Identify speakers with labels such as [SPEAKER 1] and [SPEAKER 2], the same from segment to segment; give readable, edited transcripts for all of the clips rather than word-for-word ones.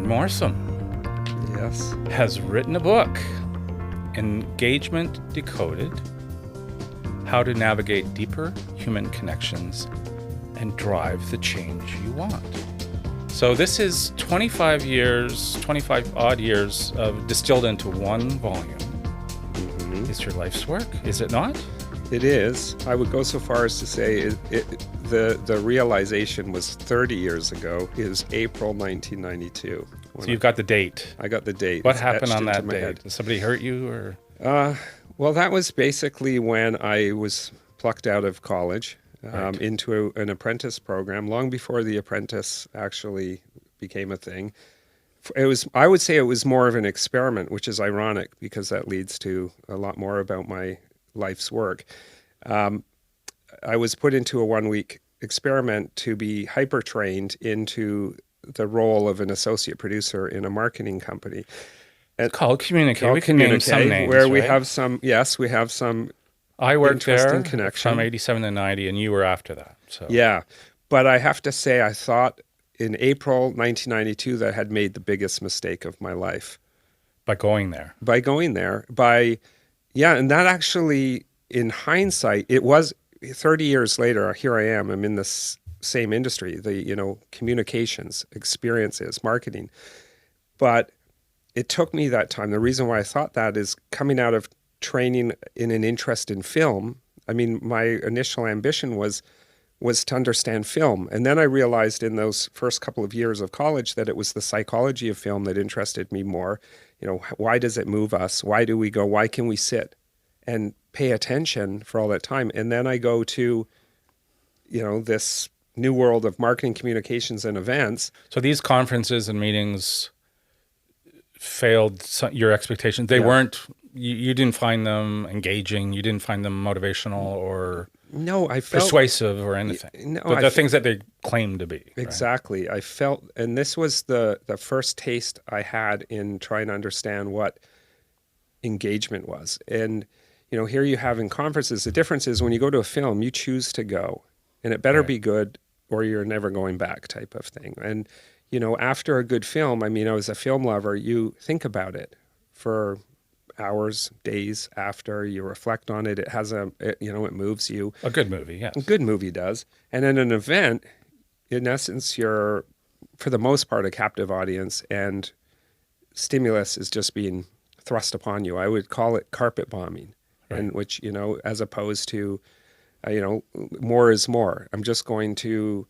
[SPEAKER 1] Moorsom
[SPEAKER 2] Yes.
[SPEAKER 1] has written a book, Engagement Decoded, How to Navigate Deeper Human Connections and Drive the Change You Want. So this is 25 odd years of distilled into one volume. Mm-hmm. It's your life's work, is it not?
[SPEAKER 2] It is. I would go so far as to say the realization was 30 years ago, is April 1992.
[SPEAKER 1] So you've got the date.
[SPEAKER 2] I got the date.
[SPEAKER 1] What
[SPEAKER 2] It's
[SPEAKER 1] happened
[SPEAKER 2] etched
[SPEAKER 1] on
[SPEAKER 2] into
[SPEAKER 1] that
[SPEAKER 2] my
[SPEAKER 1] date?
[SPEAKER 2] head.
[SPEAKER 1] Did somebody hurt you or?
[SPEAKER 2] Well, that was basically when I was plucked out of college
[SPEAKER 1] Right.
[SPEAKER 2] into an apprentice program, long before the apprentice actually became a thing. I would say it was more of an experiment, which is ironic because that leads to a lot more about my life's work. I was put into a 1-week experiment to be hyper-trained into the role of an associate producer in a marketing company.
[SPEAKER 1] It's called Communicate.
[SPEAKER 2] Called
[SPEAKER 1] We can name some
[SPEAKER 2] Communicate,
[SPEAKER 1] names,
[SPEAKER 2] where we
[SPEAKER 1] right?
[SPEAKER 2] have some, yes, we have some
[SPEAKER 1] I worked
[SPEAKER 2] interesting
[SPEAKER 1] there
[SPEAKER 2] connection.
[SPEAKER 1] from 87 to 90, and you were after that. So
[SPEAKER 2] Yeah, but I have to say, I thought in April 1992 that I had made the biggest mistake of my life.
[SPEAKER 1] by going there.
[SPEAKER 2] By going there, and that actually, in hindsight, it was 30 years later, here I am, I'm in this same industry, the communications, experiences, marketing. But it took me that time. The reason why I thought that is coming out of training in an interest in film. I mean, my initial ambition was to understand film. And then I realized in those first couple of years of college that it was the psychology of film that interested me more. Why does it move us? Why do we go? Why can we sit and pay attention for all that time? And then I go to, this new world of marketing, communications, and events.
[SPEAKER 1] So these conferences and meetings failed your expectations. They weren't. You didn't find them engaging. You didn't find them motivational or
[SPEAKER 2] No, I felt
[SPEAKER 1] persuasive or anything.
[SPEAKER 2] No,
[SPEAKER 1] but the things that they claim to be. Right?
[SPEAKER 2] Exactly. I felt, and this was the first taste I had in trying to understand what engagement was. And, here you have in conferences, the difference is when you go to a film, you choose to go, and it better be good or you're never going back type of thing. And, after a good film, I as a film lover, you think about it for hours, days after, you reflect on it. It has it moves you.
[SPEAKER 1] A good movie, yes.
[SPEAKER 2] A good movie does. And in an event, in essence, you're, for the most part, a captive audience, and stimulus is just being thrust upon you. I would call it carpet bombing,
[SPEAKER 1] Right.
[SPEAKER 2] and which, as opposed to, more is more. I'm just going to,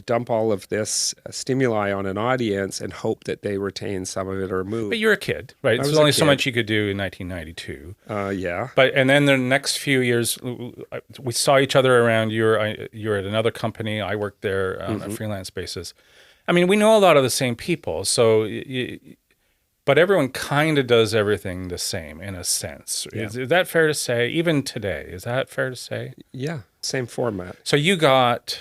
[SPEAKER 2] dump all of this stimuli on an audience and hope that they retain some of it or move.
[SPEAKER 1] But you're a kid, right? There's only so much you could do in 1992.
[SPEAKER 2] Yeah.
[SPEAKER 1] And then the next few years, we saw each other around. You're at another company. I worked there on a freelance basis. We know a lot of the same people. So, but everyone kind of does everything the same in a sense.
[SPEAKER 2] Yeah.
[SPEAKER 1] Is that fair to say? Even today, is that fair to say?
[SPEAKER 2] Yeah. Same format.
[SPEAKER 1] So you got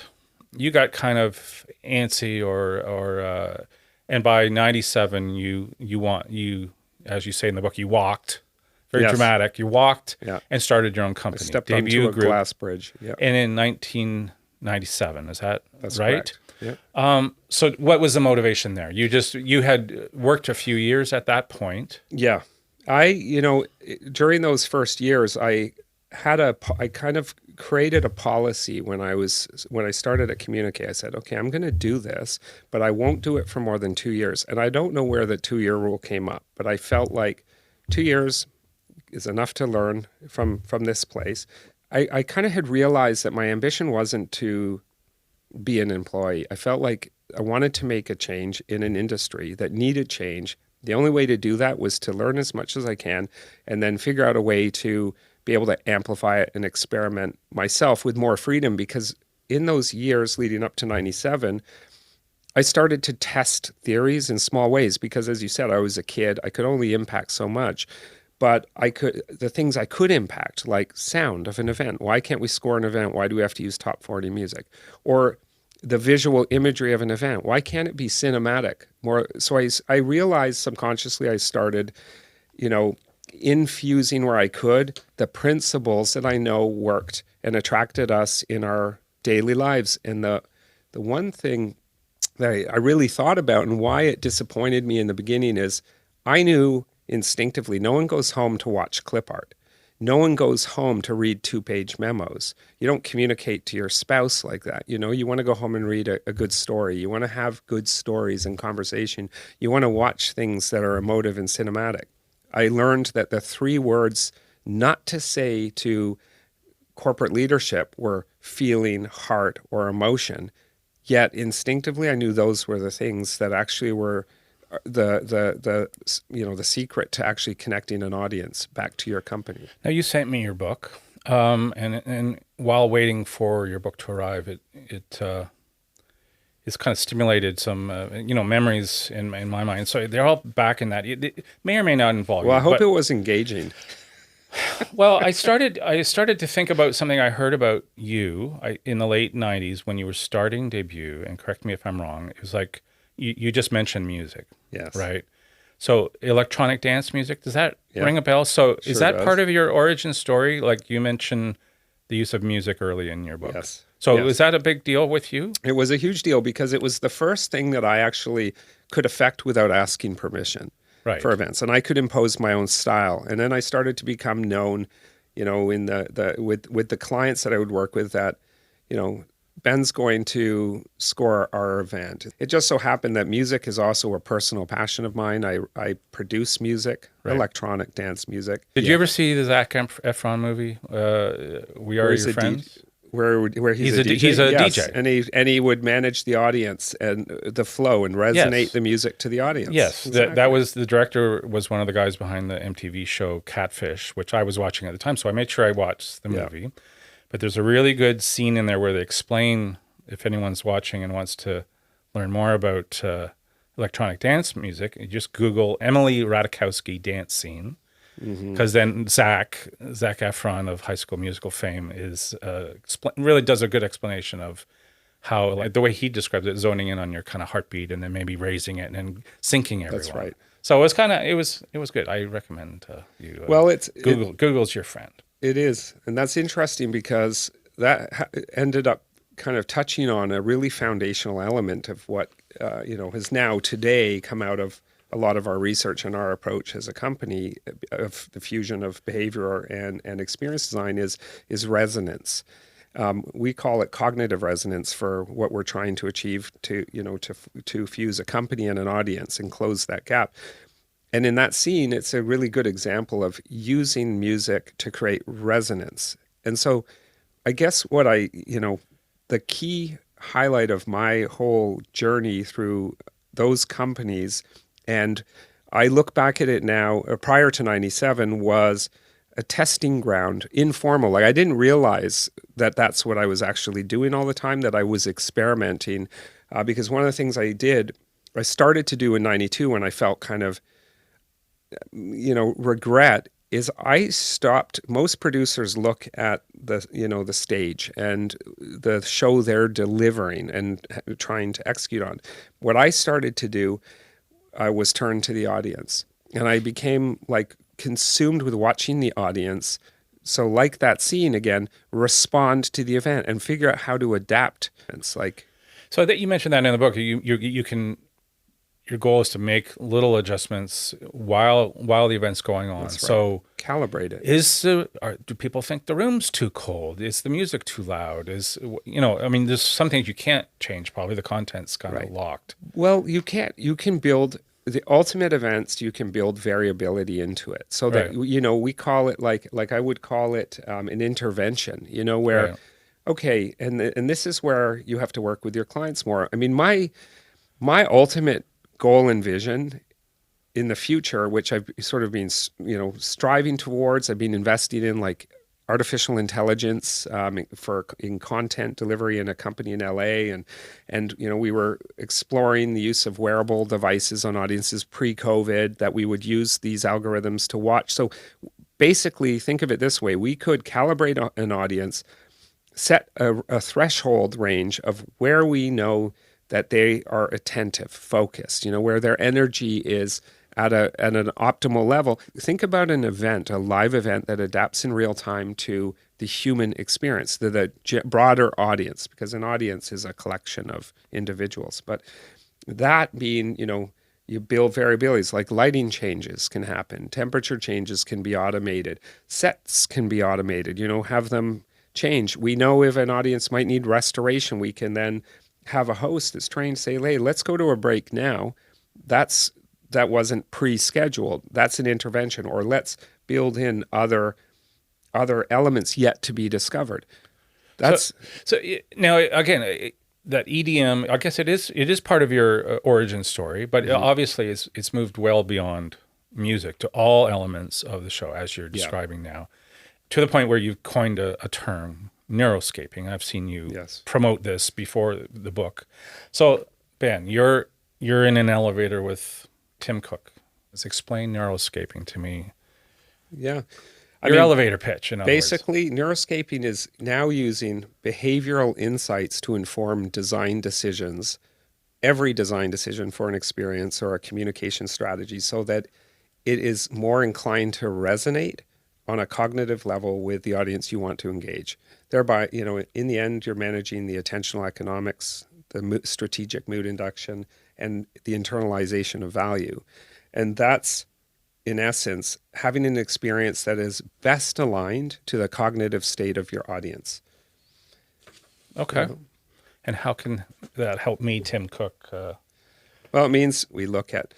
[SPEAKER 1] kind of antsy or and by 97 you as you say in the book, you walked. Very dramatic. You walked and started your own company.
[SPEAKER 2] I stepped
[SPEAKER 1] Debut
[SPEAKER 2] onto a glass bridge. Yeah.
[SPEAKER 1] And in 1997, is that
[SPEAKER 2] That's
[SPEAKER 1] right?
[SPEAKER 2] Correct. Yeah.
[SPEAKER 1] So what was the motivation there? You had worked a few years at that point.
[SPEAKER 2] Yeah. During those first years, I kind of created a policy when I started at Communicate. I said, okay, I'm going to do this, but I won't do it for more than 2 years. And I don't know where the 2-year rule came up, but I felt like 2 years is enough to learn from this place. I kind of had realized that my ambition wasn't to be an employee. I felt like I wanted to make a change in an industry that needed change. The only way to do that was to learn as much as I can and then figure out a way to be able to amplify it and experiment myself with more freedom, because in those years leading up to 97, I started to test theories in small ways because, as you said, I was a kid. I could only impact so much, but the things I could impact, like sound of an event. Why can't we score an event? Why do we have to use top 40 music? Or the visual imagery of an event. Why can't it be cinematic? So I realized subconsciously I started, infusing where I could the principles that I know worked and attracted us in our daily lives. And the one thing that I really thought about, and why it disappointed me in the beginning is I knew instinctively no one goes home to watch clip art. No one goes home to read 2-page memos. You don't communicate to your spouse like that. You know, you want to go home and read a good story. You want to have good stories and conversation. You want to watch things that are emotive and cinematic. I learned that the 3 words not to say to corporate leadership were feeling, heart, or emotion. Yet instinctively, I knew those were the things that actually were the secret to actually connecting an audience back to your company.
[SPEAKER 1] Now, you sent me your book, and while waiting for your book to arrive, it's kind of stimulated some memories in my mind. So they're all back in that. It may or may not involve you.
[SPEAKER 2] Well, I hope it was engaging.
[SPEAKER 1] Well, I started to think about something I heard about you in the late 90s when you were starting Debut, and correct me if I'm wrong. It was like you just mentioned music.
[SPEAKER 2] Yes.
[SPEAKER 1] Right. So electronic dance music, does that ring a bell? So
[SPEAKER 2] Sure
[SPEAKER 1] is that
[SPEAKER 2] does.
[SPEAKER 1] part of your origin story? Like you mentioned the use of music early in your book.
[SPEAKER 2] Yes.
[SPEAKER 1] So
[SPEAKER 2] Yes.
[SPEAKER 1] was that a big deal with you?
[SPEAKER 2] It was a huge deal because it was the first thing that I actually could affect without asking permission.
[SPEAKER 1] Right.
[SPEAKER 2] For events, and I could impose my own style. And then I started to become known, in with the clients that I would work with, that, Ben's going to score our event. It just so happened that music is also a personal passion of mine. I produce music,
[SPEAKER 1] Right.
[SPEAKER 2] electronic dance music.
[SPEAKER 1] Did you ever see the Zac Efron movie, We Are Your Friends?
[SPEAKER 2] Where he's a DJ?
[SPEAKER 1] He's a
[SPEAKER 2] Yes.
[SPEAKER 1] DJ.
[SPEAKER 2] And he would manage the audience and the flow and resonate
[SPEAKER 1] Yes.
[SPEAKER 2] the music to the audience.
[SPEAKER 1] Yes,
[SPEAKER 2] Exactly.
[SPEAKER 1] that was the director was one of the guys behind the MTV show Catfish, which I was watching at the time. So I made sure I watched the
[SPEAKER 2] Yeah.
[SPEAKER 1] movie. But there's a really good scene in there where they explain, if anyone's watching and wants to learn more about electronic dance music, you just Google Emily Ratajkowski dance scene. Because then Zac Efron of High School Musical fame is really does a good explanation of how, like the way he describes it, zoning in on your kind of heartbeat and then maybe raising it and then syncing everyone.
[SPEAKER 2] That's right.
[SPEAKER 1] So it was it was good. I recommend you.
[SPEAKER 2] Well,
[SPEAKER 1] Google's your friend.
[SPEAKER 2] It is. And that's interesting because that ended up kind of touching on a really foundational element of what, has now today come out of a lot of our research and our approach as a company of the fusion of behavioral and experience design is resonance. We call it cognitive resonance for what we're trying to achieve to fuse a company and an audience and close that gap. And in that scene, it's a really good example of using music to create resonance. And so I guess the key highlight of my whole journey through those companies, and I look back at it now, prior to 97, was a testing ground, informal. Like I didn't realize that that's what I was actually doing all the time, that I was experimenting. Because one of the things I started to do in 92 when I felt kind of, regret, is I stopped. Most producers look at the stage and the show they're delivering and trying to execute on. What I started to do was turn to the audience, and I became like consumed with watching the audience. So like that scene again, respond to the event and figure out how to adapt. It's like,
[SPEAKER 1] so that you mentioned that in the book, you can. Your goal is to make little adjustments while the event's going on.
[SPEAKER 2] That's right.
[SPEAKER 1] So
[SPEAKER 2] calibrate it.
[SPEAKER 1] Do people think the room's too cold? Is the music too loud? There's some things you can't change. Probably the content's kind of locked.
[SPEAKER 2] Well, you can't. You can build the ultimate events. You can build variability into it, so that we call it like I would call it an intervention. Where,
[SPEAKER 1] Right.
[SPEAKER 2] Okay, and this is where you have to work with your clients more. I mean, my ultimate goal and vision in the future, which I've sort of been, striving towards, I've been investing in, like artificial intelligence in content delivery in a company in LA, and we were exploring the use of wearable devices on audiences pre-COVID, that we would use these algorithms to watch. So basically, think of it this way: we could calibrate an audience, set a threshold range of where we know that they are attentive, focused, where their energy is at an optimal level. Think about an event, a live event that adapts in real time to the human experience, the broader audience, because an audience is a collection of individuals. But that being, you build variabilities like lighting changes can happen, temperature changes can be automated, sets can be automated, have them change. We know if an audience might need restoration, we can then have a host that's trained to say, hey, let's go to a break now. That wasn't pre-scheduled. That's an intervention. Or let's build in other elements yet to be discovered. That's
[SPEAKER 1] so now again, that EDM, I guess it is part of your origin story, but obviously it's moved well beyond music to all elements of the show, as you're describing now, to the point where you've coined a term, neuroscaping. I've seen you promote this before the book. So Ben, you're in an elevator with Tim Cook. Let's explain neuroscaping to me.
[SPEAKER 2] Yeah.
[SPEAKER 1] Elevator pitch, in other
[SPEAKER 2] basically, words. Neuroscaping is now using behavioral insights to inform design decisions, every design decision for an experience or a communication strategy, so that it is more inclined to resonate on a cognitive level with the audience you want to engage. Thereby, in the end, you're managing the attentional economics, the strategic mood induction, and the internalization of value. And that's, in essence, having an experience that is best aligned to the cognitive state of your audience.
[SPEAKER 1] Okay. And how can that help me, Tim Cook?
[SPEAKER 2] Well, it means we look at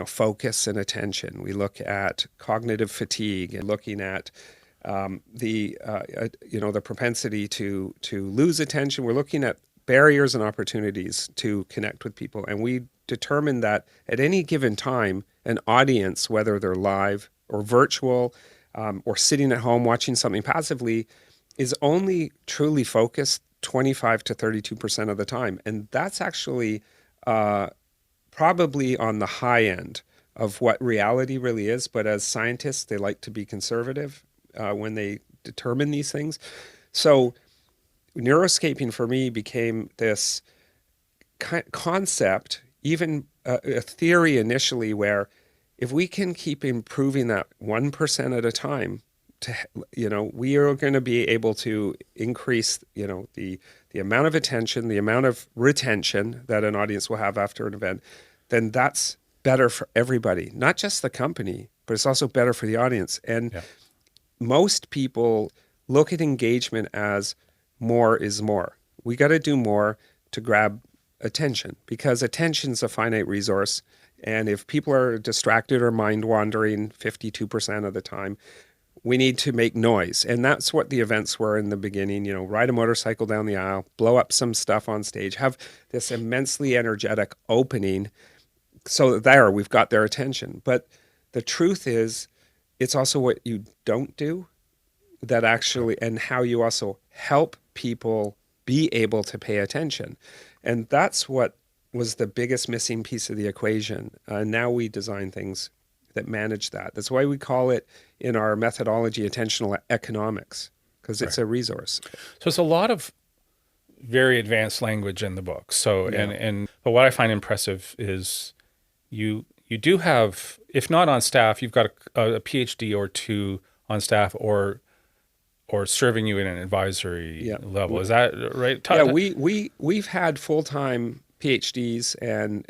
[SPEAKER 2] focus and attention. We look at cognitive fatigue and looking at the propensity to lose attention. We're looking at barriers and opportunities to connect with people. And we determine that at any given time, an audience, whether they're live or virtual or sitting at home watching something passively, is only truly focused 25 to 32% of the time. And that's actually probably on the high end of what reality really is. But as scientists, they like to be conservative when they determine these things. So neuroscaping for me became this concept, even a theory initially, where if we can keep improving that 1% at a time, we are going to be able to increase, the amount of attention, the amount of retention that an audience will have after an event, then that's better for everybody, not just the company, but it's also better for the audience. And most people look at engagement as more is more. We got to do more to grab attention, because attention's a finite resource. And if people are distracted or mind wandering 52% of the time, we need to make noise. And that's what the events were in the beginning, ride a motorcycle down the aisle, blow up some stuff on stage, have this immensely energetic opening. So there, we've got their attention. But the truth is, it's also what you don't do that actually, and how you also help people be able to pay attention. And that's what was the biggest missing piece of the equation. Now we design things that manage that. That's why we call it in our methodology attentional economics, because it's a resource.
[SPEAKER 1] So it's a lot of very advanced language in the book. So but what I find impressive is you do have, if not on staff, you've got a PhD or two on staff, or serving you in an advisory level. Is that right?
[SPEAKER 2] We've had full-time PhDs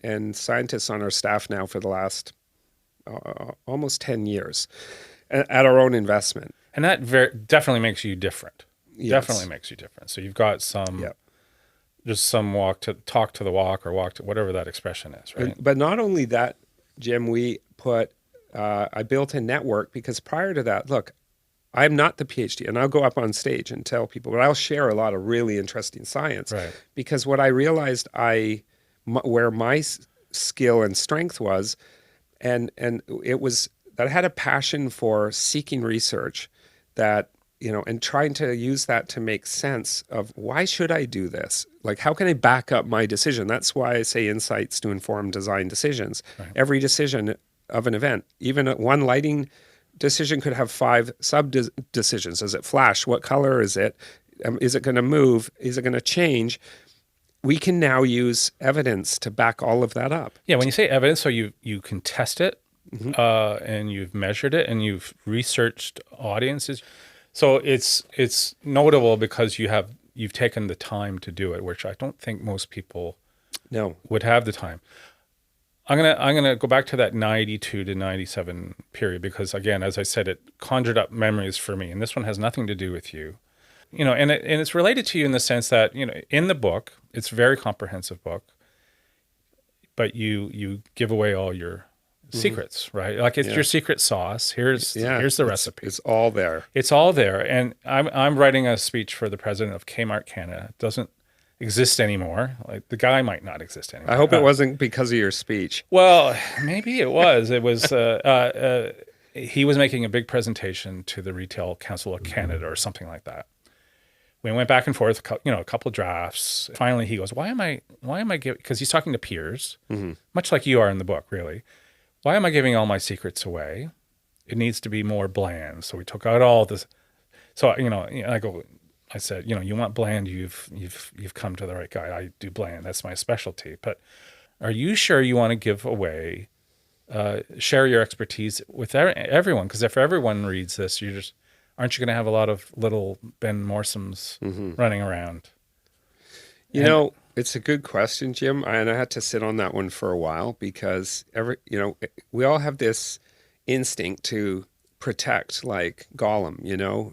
[SPEAKER 2] and scientists on our staff now for the last almost 10 years at our own investment.
[SPEAKER 1] And that definitely makes you different. Yes. Definitely makes you different. So you've got some, just some talk to the walk, or walk to whatever that expression is, right?
[SPEAKER 2] But not only that, Jim, I built a network, because prior to that, look, I'm not the PhD, and I'll go up on stage and tell people, but I'll share a lot of really interesting science, because what I realized where my skill and strength was, and it was that I had a passion for seeking research that, and trying to use that to make sense of, why should I do this? Like, how can I back up my decision? That's why I say insights to inform design decisions. Right. Every decision of an event, even one lighting decision, could have 5 sub-decisions. Does it flash? What color is it? Is it going to move? Is it going to change? We can now use evidence to back all of that up.
[SPEAKER 1] Yeah, when you say evidence, so you can test it, and you've measured it, and you've researched audiences. So it's notable because you've taken the time to do it, which I don't think most people
[SPEAKER 2] No.
[SPEAKER 1] would have the time. I'm gonna go back to that 92 to 97 period because again, as I said, it conjured up memories for me, and this one has nothing to do with you. And it's related to you in the sense that, in the book, it's a very comprehensive book, but you give away all your secrets, right? Like it's your secret sauce. Here's the recipe.
[SPEAKER 2] It's all there.
[SPEAKER 1] It's all there. And I'm writing a speech for the president of Kmart Canada. It doesn't exist anymore. Like the guy might not exist anymore.
[SPEAKER 2] I hope it wasn't because of your speech.
[SPEAKER 1] Well, maybe it was. It was. He was making a big presentation to the Retail Council of Canada or something like that. We went back and forth, a couple of drafts. Finally, he goes, "Why am I giving?" Because he's talking to peers, much like you are in the book, really. Why am I giving all my secrets away? It needs to be more bland. So we took out all this. So I said, you want bland, you've come to the right guy. I do bland. That's my specialty. But are you sure you want to give away, share your expertise with everyone? Because if everyone reads this, aren't you going to have a lot of little Ben Moorsoms running around?
[SPEAKER 2] It's a good question, Jim. And I had to sit on that one for a while because we all have this instinct to protect, like Gollum,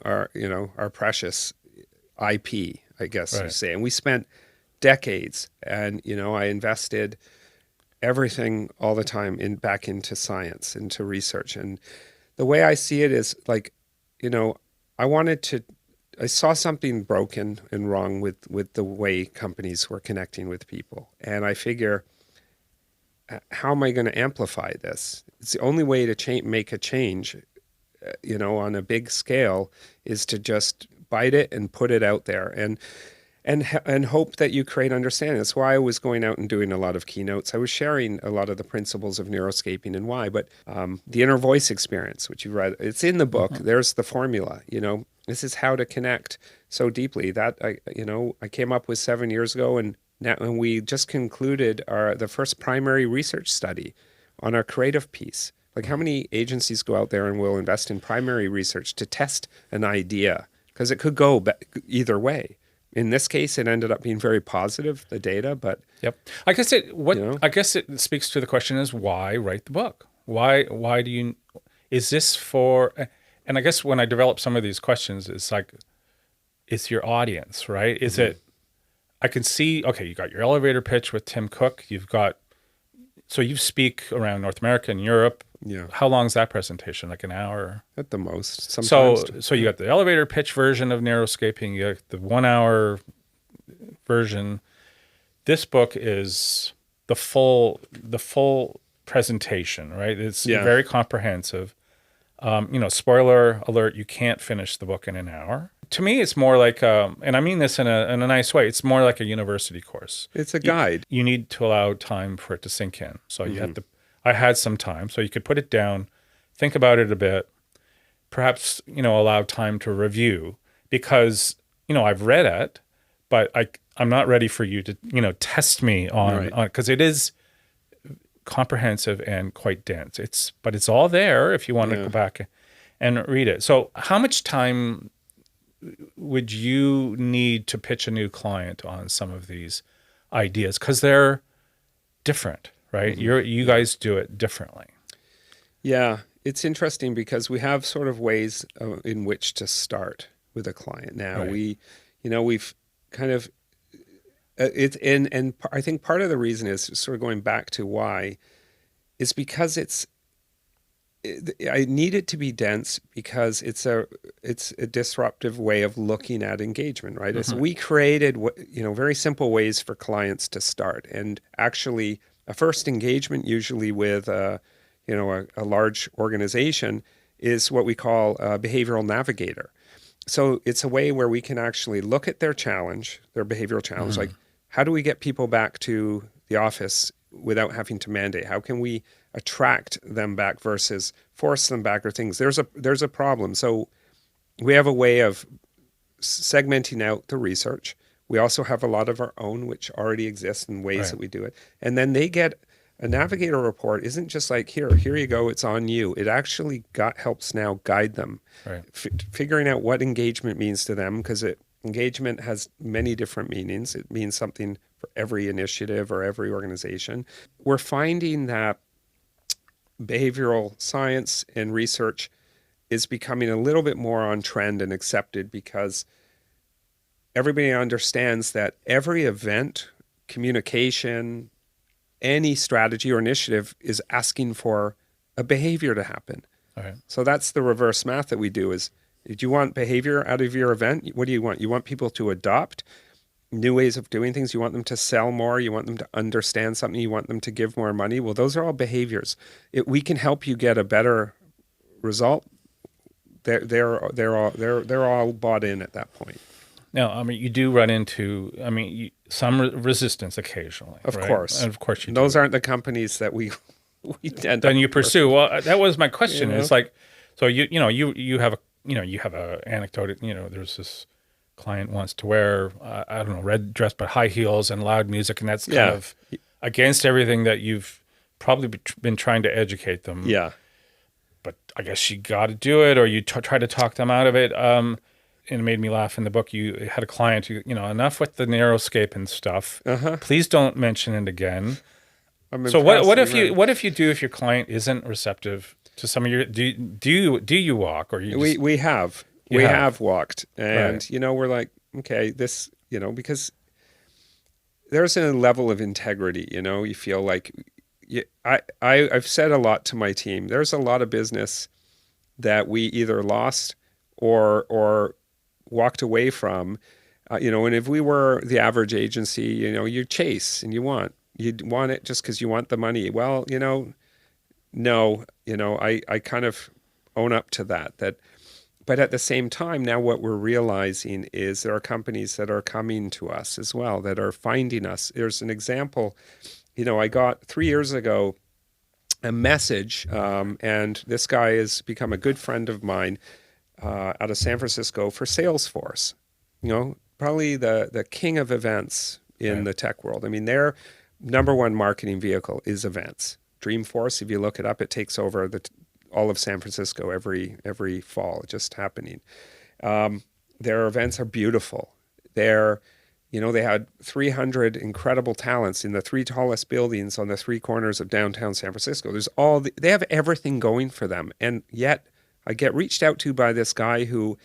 [SPEAKER 2] our precious IP, I guess you say. And we spent decades, and I invested everything all the time back into science, into research. And the way I see it is like, I saw something broken and wrong with the way companies were connecting with people. And I figure, how am I going to amplify this? It's the only way to make a change, on a big scale, is to just bite it and put it out there and hope that you create understanding. That's why I was going out and doing a lot of keynotes. I was sharing a lot of the principles of neuroscaping and why, but the inner voice experience, which you read, it's in the book. There's the formula, this is how to connect so deeply that I came up with 7 years ago, and we just concluded the first primary research study on our creative piece. Like, how many agencies go out there and will invest in primary research to test an idea? Because it could go either way. In this case, it ended up being very positive, the data, but
[SPEAKER 1] yep. I guess it speaks to the question is, why write the book? Why do you, is this for, and I guess when I develop some of these questions, it's like, it's your audience, right? Is it, I can see, okay, you got your elevator pitch with Tim Cook. So you speak around North America and Europe.
[SPEAKER 2] Yeah.
[SPEAKER 1] How long is that presentation? Like an hour?
[SPEAKER 2] At the most. Sometimes.
[SPEAKER 1] So you got the elevator pitch version of neuroscaping. You got the 1 hour version. This book is the full presentation, right? It's very comprehensive. Spoiler alert, you can't finish the book in an hour. To me, it's more like, and I mean this in a nice way, it's more like a university course.
[SPEAKER 2] It's a guide.
[SPEAKER 1] You need to allow time for it to sink in. So I had some time, so you could put it down, think about it a bit, perhaps, allow time to review, because, I've read it, but I'm not ready for you to, test me on, because it is comprehensive and quite dense. But it's all there if you want to go back and read it. So how much time would you need to pitch a new client on some of these ideas? Because they're different, right? You guys do it differently.
[SPEAKER 2] Yeah, it's interesting because we have sort of ways in which to start with a client. Now we've kind of and I think part of the reason is sort of going back to why is because I need it to be dense because it's a disruptive way of looking at engagement, right? So we created very simple ways for clients to start, and actually a first engagement, usually with a large organization, is what we call a behavioral navigator. So it's a way where we can actually look at their challenge, their behavioral challenge, like how do we get people back to the office without having to mandate? How can we attract them back versus force them back, or things? There's a problem. So we have a way of segmenting out the research. We also have a lot of our own, which already exists in ways that we do it. And then they get a navigator report isn't just like, here you go, it's on you. It actually helps now guide them,
[SPEAKER 1] Right.
[SPEAKER 2] figuring out what engagement means to them, because engagement has many different meanings. It means something for every initiative or every organization. We're finding that behavioral science and research is becoming a little bit more on trend and accepted, because everybody understands that every event, communication, any strategy or initiative is asking for a behavior to happen.
[SPEAKER 1] Right.
[SPEAKER 2] So that's the reverse math that we do is, do you want behavior out of your event? What do you want? You want people to adopt new ways of doing things. You want them to sell more. You want them to understand something. You want them to give more money. Well, those are all behaviors. We can help you get a better result. They're all bought in at that point.
[SPEAKER 1] Now, I mean, you do run into, some resistance occasionally.
[SPEAKER 2] Of
[SPEAKER 1] right?
[SPEAKER 2] courve
[SPEAKER 1] And of course you do.
[SPEAKER 2] Those aren't the companies that we tend
[SPEAKER 1] Then
[SPEAKER 2] to
[SPEAKER 1] you pursue. Well, that was my question.
[SPEAKER 2] You know?
[SPEAKER 1] It's like, so you have a anecdote. There's this client wants to wear I don't know, red dress but high heels and loud music, and that's kind of against everything that you've probably been trying to educate them.
[SPEAKER 2] Yeah.
[SPEAKER 1] But I guess you got to do it, or you try to talk them out of it. And it made me laugh in the book. You had a client who, enough with the narrowscape and stuff. Please don't mention it again. So what if you do if your client isn't receptive to some of your do you walk, or you just,
[SPEAKER 2] we have walked, and right. We're like, okay, this, because there's a level of integrity, you feel like I've said a lot to my team. There's a lot of business that we either lost or walked away from, and if we were the average agency, you chase and you want it just because you want the money. Well, no, I kind of own up to that. But at the same time, now what we're realizing is there are companies that are coming to us as well, that are finding us. There's an example, I got 3 years ago a message, and this guy has become a good friend of mine out of San Francisco for Salesforce, probably the king of events in the tech world. I mean, their number one marketing vehicle is events. Dreamforce, if you look it up, it takes over all of San Francisco every fall, just happening. Their events are beautiful. They had 300 incredible talents in the 3 tallest buildings on the 3 corners of downtown San Francisco. They have everything going for them. And yet I get reached out to by this guy who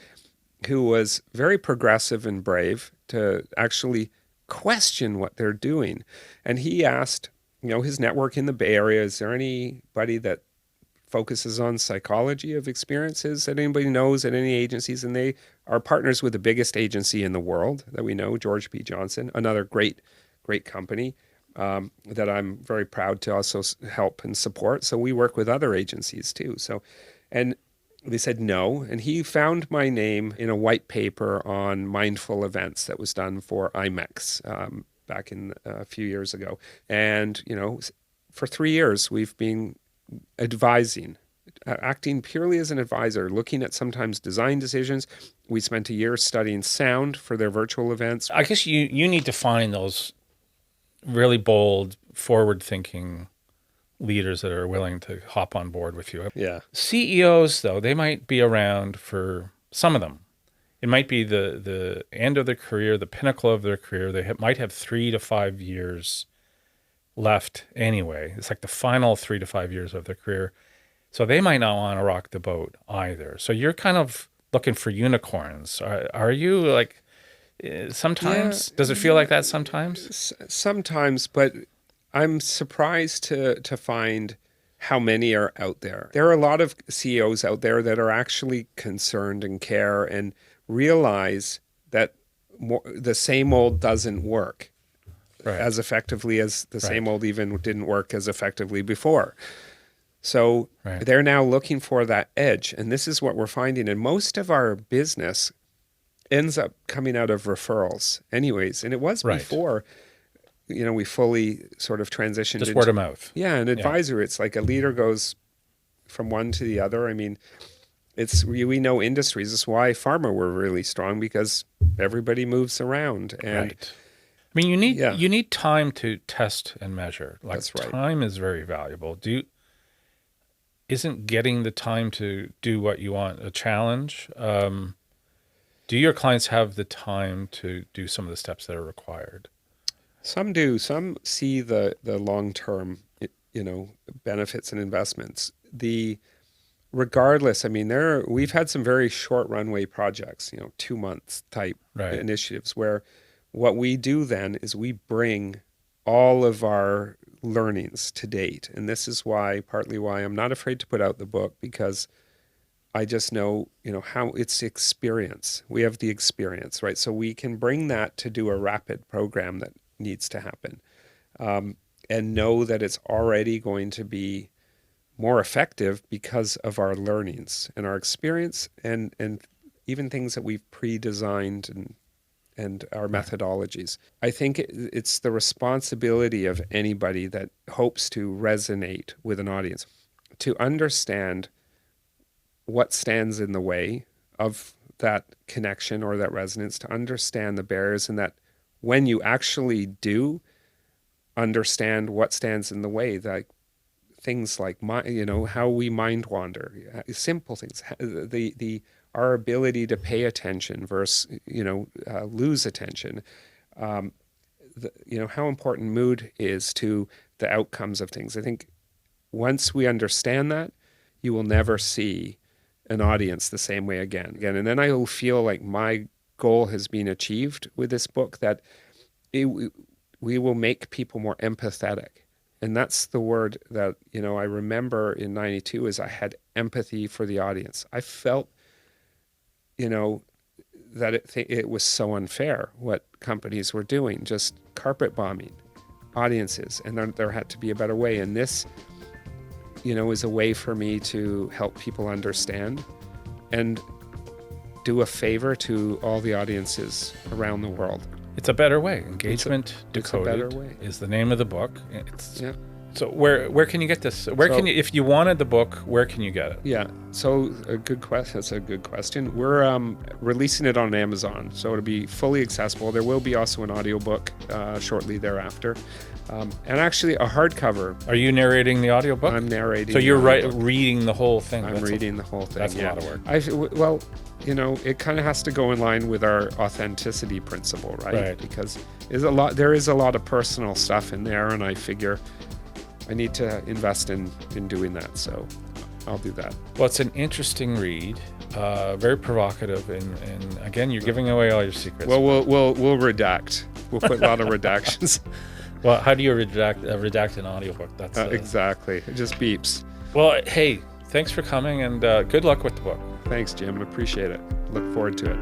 [SPEAKER 2] was very progressive and brave to actually question what they're doing. And he asked, his network in the Bay Area, is there anybody that focuses on psychology of experiences that anybody knows at any agencies? And they are partners with the biggest agency in the world that we know, George P. Johnson, another great company that I'm very proud to also help and support. So we work with other agencies too. And they said no, and he found my name in a white paper on mindful events that was done for IMEX back in a few years ago. And, for 3 years, we've been advising, acting purely as an advisor, looking at sometimes design decisions. We spent a year studying sound for their virtual events.
[SPEAKER 1] I guess you need to find those really bold, forward-thinking leaders that are willing to hop on board with you.
[SPEAKER 2] Yeah.
[SPEAKER 1] CEOs, though, they might be around for some of them. It might be the end of their career, the pinnacle of their career. They might have 3 to 5 years left anyway. It's like the final 3 to 5 years of their career. So they might not want to rock the boat either. So you're kind of looking for unicorns. Are you like sometimes? Yeah. Does it feel like that sometimes?
[SPEAKER 2] Sometimes, but I'm surprised to find how many are out there. There are a lot of CEOs out there that are actually concerned and care and realize that the same old doesn't work as effectively as the same old even didn't work as effectively before. So they're now looking for that edge. And this is what we're finding. And most of our business ends up coming out of referrals anyways. And it was before we fully sort of transitioned.
[SPEAKER 1] Just word of mouth.
[SPEAKER 2] Yeah, an advisor. It's like a leader goes from one to the other. I mean, we know industries. That's why pharma were really strong, because everybody moves around. And
[SPEAKER 1] I mean,
[SPEAKER 2] Yeah.
[SPEAKER 1] you need time to test and measure. Like,
[SPEAKER 2] That's right.
[SPEAKER 1] time is very valuable. Isn't getting the time to do what you want a challenge? Do your clients have the time to do some of the steps that are required?
[SPEAKER 2] Some do. Some see the long-term, benefits and investments. Regardless, I mean, we've had some very short runway projects, 2 months type
[SPEAKER 1] Right.
[SPEAKER 2] initiatives where what we do then is we bring all of our learnings to date. And this is partly why I'm not afraid to put out the book, because I just know, how it's experience. We have the experience, right? So we can bring that to do a rapid program that needs to happen, and know that it's already going to be more effective because of our learnings and our experience, and even things that we've pre-designed and our methodologies. I think it's the responsibility of anybody that hopes to resonate with an audience to understand what stands in the way of that connection or that resonance, to understand the barriers, and that when you actually do understand what stands in the way, like things like how we mind wander, simple things, our ability to pay attention versus lose attention, how important mood is to the outcomes of things. I think once we understand that, you will never see an audience the same way again. And then I will feel like my goal has been achieved with this book, that we will make people more empathetic. And that's the word that, I remember in 92 is I had empathy for the audience. I felt, that it was so unfair what companies were doing, just carpet bombing audiences. And there had to be a better way. And this, is a way for me to help people understand and do a favor to all the audiences around the world.
[SPEAKER 1] It's a better way. Engagement Decoded
[SPEAKER 2] better way.
[SPEAKER 1] is the name of the book.
[SPEAKER 2] Yeah. So
[SPEAKER 1] where can you get this? Can you, if you wanted the book, where can you get it?
[SPEAKER 2] Yeah. So a good question. That's a good question. We're releasing it on Amazon, so it'll be fully accessible. There will be also an audiobook shortly thereafter. And actually a hardcover.
[SPEAKER 1] Are you narrating the audiobook?
[SPEAKER 2] I'm narrating.
[SPEAKER 1] So you're reading the whole thing.
[SPEAKER 2] I'm reading the whole thing.
[SPEAKER 1] That's a lot of work.
[SPEAKER 2] Well, it kind of has to go in line with our authenticity principle, right? Because there is a lot of personal stuff in there, and I figure I need to invest in doing that. So I'll do that.
[SPEAKER 1] Well, it's an interesting read, very provocative, and again, you're giving away all your secrets.
[SPEAKER 2] Well, we'll redact. We'll put a lot of redactions.
[SPEAKER 1] Well, how do you redact an audiobook? That's
[SPEAKER 2] exactly. It just beeps.
[SPEAKER 1] Well, hey, thanks for coming, and good luck with the book.
[SPEAKER 2] Thanks, Jim. Appreciate it. Look forward to it.